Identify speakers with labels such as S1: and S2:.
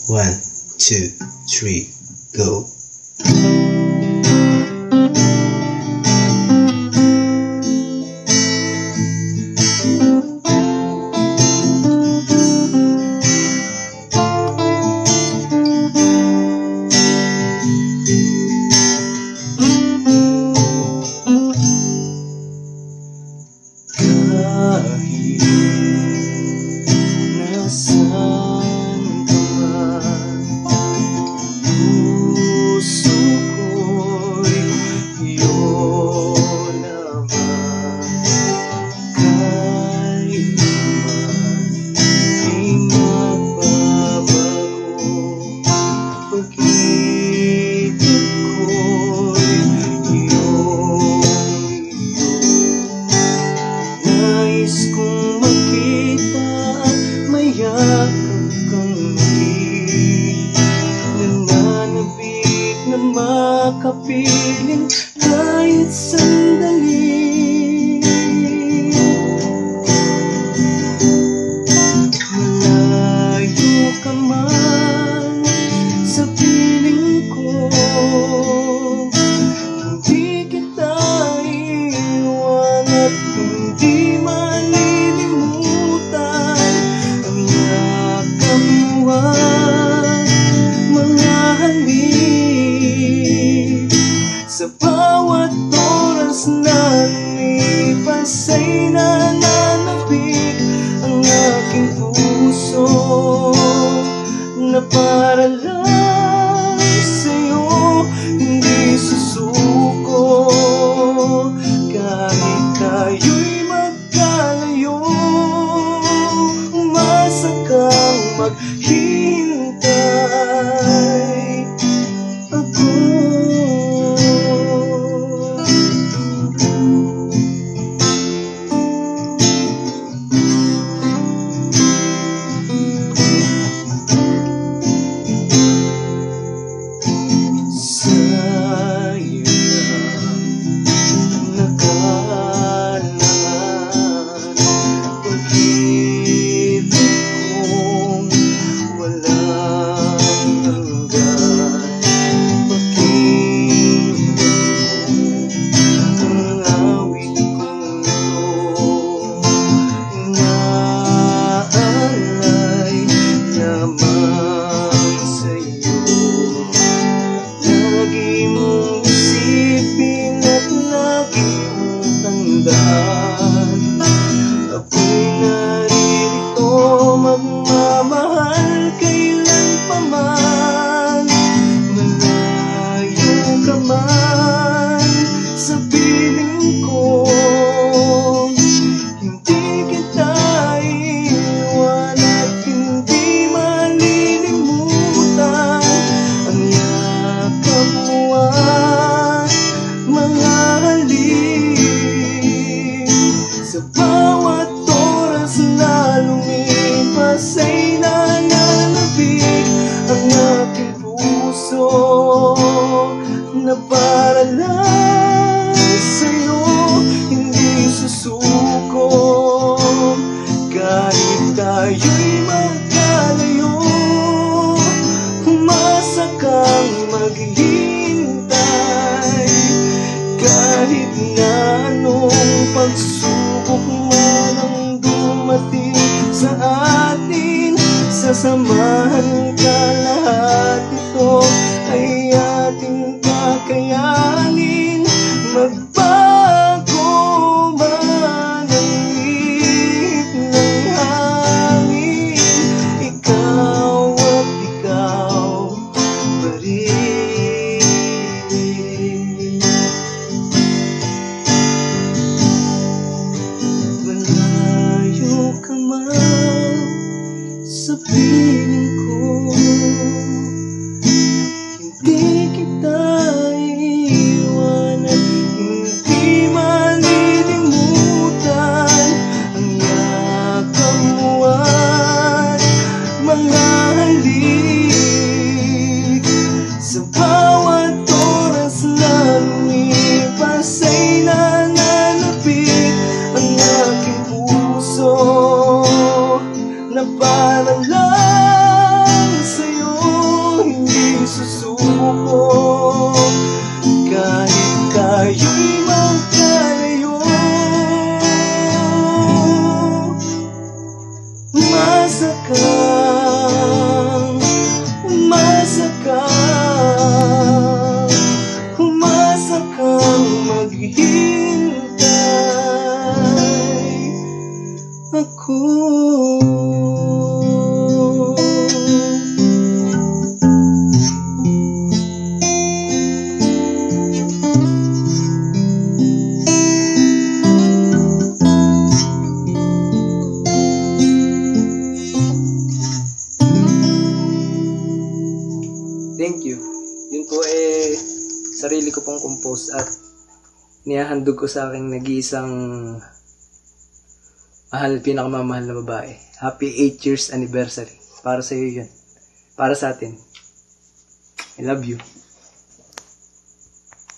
S1: 1, 2, 3, go.
S2: Makapiling kahit sandali. Malayo ka man sa piling ko, hindi kita iwan at hindi malilimutan ang yakap mo at mga halik. Sa bawat oras na lumipas ay nananapig ang aking puso na para lang sa'yo hindi susuko. Kahit tayo'y magkalayo, umasa kang maghintay. Ako'y naririto magmamahal kailan pa man. Malayo ka man sa piling ko, hindi kita iwan at hindi malilimutan ang yakap mo at mga halik. Sa bawat oras na lumipas ay nananapig ang aking puso na para lang sa'yo hindi susuko. Kahit tayo'y magkalayo, umasa kang maghihintay. Kahit na anong pagsubok man ang dumating sa atin, sasamahan ka, lahat ito ay ating kakayanin. Magbago man ang ihip ng hangin, ikaw at ikaw pa rin. Malayo ka man sa piling ko, hindi kita iwan at hindi malilimutan ang yakap mo at mga halik. Sa bawat oras na lumipas ay nananapig ang aking puso na para lang sa'yo Thank you. Yun po sarili ko pong compose at nihahandog ko sa aking nag-iisang pinakamamahal na babae. Happy 8 years anniversary. Para sa iyo yun. Para sa atin. I love you.